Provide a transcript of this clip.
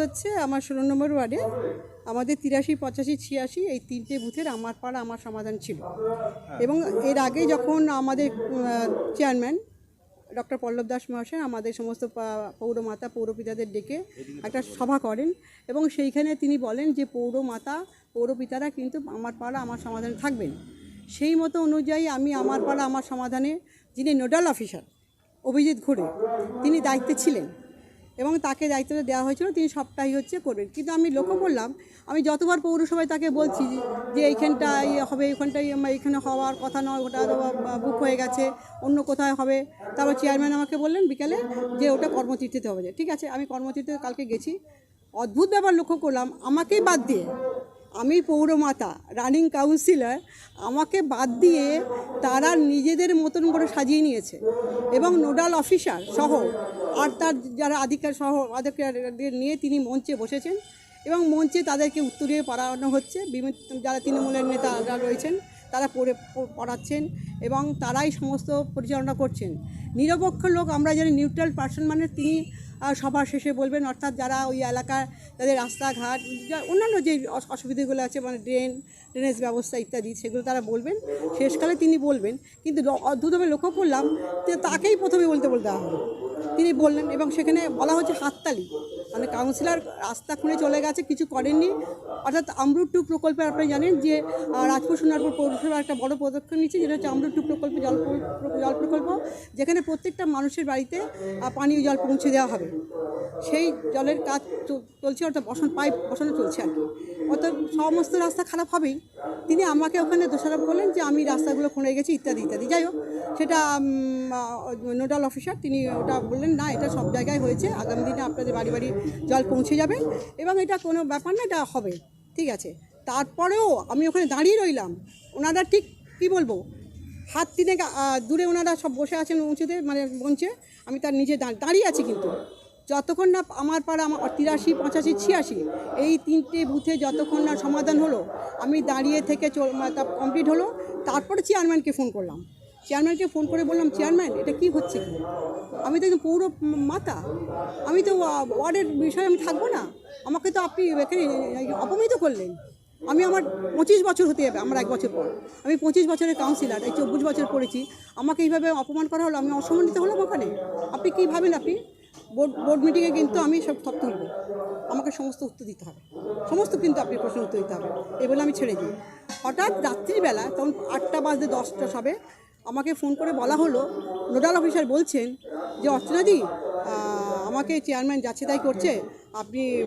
হচ্ছে আমার 16 নম্বর ওয়ার্ডে আমাদের 83, 85, 86 এই তিনটে বুথের আমার পাড়া আমার সমাধান ছিল। এবং এর আগে যখন আমাদের চেয়ারম্যান ডক্টর পল্লব দাস মহাশয় আমাদের সমস্ত পৌরমাতা পৌরপিতাদের ডেকে একটা সভা করেন এবং সেইখানে তিনি বলেন যে পৌরমাতা পৌরপিতারা কিন্তু আমার পাড়া আমার সমাধানে থাকবেন। সেই মতো অনুযায়ী আমি আমার পাড়া আমার সমাধানে যিনি নোডাল অফিসার অভিজিৎ ঘুরে তিনি দায়িত্বে ছিলেন এবং তাকে দায়িত্বটা দেওয়া হয়েছিল, তিনি সবটাই করবেন। কিন্তু আমি লক্ষ্য করলাম, আমি যতবার পৌরসভায় তাকে বলছি যে এইখানটাই হবে, এইখানটাই এইখানে হওয়ার কথা নয়, ওটা বুক হয়ে গেছে, অন্য কোথায় হবে। তারপর চেয়ারম্যান আমাকে বললেন বিকালে যে ওটা কর্মতীর্থেতে হবে। ঠিক আছে, আমি কর্মতীর্থে কালকে গেছি। অদ্ভুত ব্যাপার লক্ষ্য করলাম, আমাকেই বাদ দিয়ে, আমি পৌরমাতা রানিং কাউন্সিলর, আমাকে বাদ দিয়ে তারা নিজেদের মতন করে সাজিয়ে নিয়েছে এবং নোডাল অফিসার সহ আর তার যারা আধিকার সহ আধিকারিকদের নিয়ে তিনি মঞ্চে বসেছেন এবং মঞ্চে তাদেরকে উত্তরীয় পড়ানো হচ্ছে। বিভিন্ন যারা তৃণমূলের নেতারা রয়েছেন তারা পড়াচ্ছেন এবং তারাই সমস্ত পরিচালনা করছেন। নিরপেক্ষ লোক আমরা জানি, নিউট্রাল পার্সন মানে তিনি সবার শেষে বলবেন, অর্থাৎ যারা ওই এলাকার তাদের রাস্তাঘাট অন্যান্য যে অসুবিধাগুলো আছে মানে ড্রেনেজ ব্যবস্থা ইত্যাদি সেগুলো তারা বলবেন, শেষকালে তিনি বলবেন। কিন্তু অদ্ভুতভাবে লক্ষ্য করলাম তাকেই প্রথমে বলতে দেওয়া হলো, তিনি বললেন এবং সেখানে বলা হচ্ছে হাততালি, মানে কাউন্সিলর রাস্তা খুঁড়ে চলে গেছে, কিছু করেননি। অর্থাৎ অমৃত 2 প্রকল্পে আপনি জানেন যে রাজপুর সোনারপুর পৌরসভা একটা বড় পদক্ষেপ নিচ্ছে, যেটা হচ্ছে অমৃত 2 প্রকল্প, জল প্রকল্প, যেখানে প্রত্যেকটা মানুষের বাড়িতে পানীয় জল পৌঁছে দেওয়া হবে। সেই জলের কাজ চলছে, অর্থাৎ পাইপ বসানো চলছে আর কি। অর্থাৎ সমস্ত রাস্তা খারাপ হবেই। তিনি আমাকে ওখানে দোষারোপ করলেন যে আমি রাস্তাগুলো খুঁড়ে গেছি ইত্যাদি ইত্যাদি। যাই হোক, সেটা নোডাল অফিসার তিনি ওটা বললেন না, এটা সব জায়গায় হয়েছে, আগামী দিনে আপনাদের বাড়ি বাড়ি জল পৌঁছে যাবে এবং এটা কোনো ব্যাপার না, এটা হবে। ঠিক আছে, তারপরেও আমি ওখানে দাঁড়িয়ে রইলাম। ওনারা ঠিক কী বলবো, হাত তিনে দূরে ওনারা সব বসে আছেন উঁচুতে, মানে মঞ্চে, আমি তার নিচে দাঁড়িয়ে আছি। কিন্তু যতক্ষণ না আমার পাড়া আমার 83, 85, 86 এই তিনটে বুথে যতক্ষণ না সমাধান হলো, আমি দাঁড়িয়ে থেকে কমপ্লিট হলো। তারপরে চেয়ারম্যানকে ফোন করলাম, চেয়ারম্যানকে ফোন করে বললাম, চেয়ারম্যান এটা কি হচ্ছে কি? আমি তো একদম পৌর মাতা, আমি তো ওয়ার্ডের বিষয়ে আমি থাকবো না, আমাকে তো আপনি এখানে অপমানিত করলেন। আমি আমার 25 বছর হতে যাবে, আমার 1 বছর পর, আমি 25 বছরের কাউন্সিলর, এই 24 বছর পড়েছি, আমাকে এইভাবে অপমান করা হলো, আমি অসম্মানিত হলাম ওখানে। আপনি কী ভাবেন? আপনি বোর্ড মিটিংয়ে কিন্তু আমি সব তুলব, আমাকে সমস্ত উত্তর দিতে হবে, সমস্ত কিন্তু আপনি প্রশ্ন উত্তর দিতে হবে, এই বলে আমি ছেড়ে দিই। হঠাৎ রাত্রিবেলা তখন 8টা বাজতে 10টা সবে আমাকে ফোন করে বলা হলো, নোডাল অফিসার বলছেন যে অর্চনাদি আমাকে চেয়ারম্যান যাচ্ছে তাই করছে, আপনি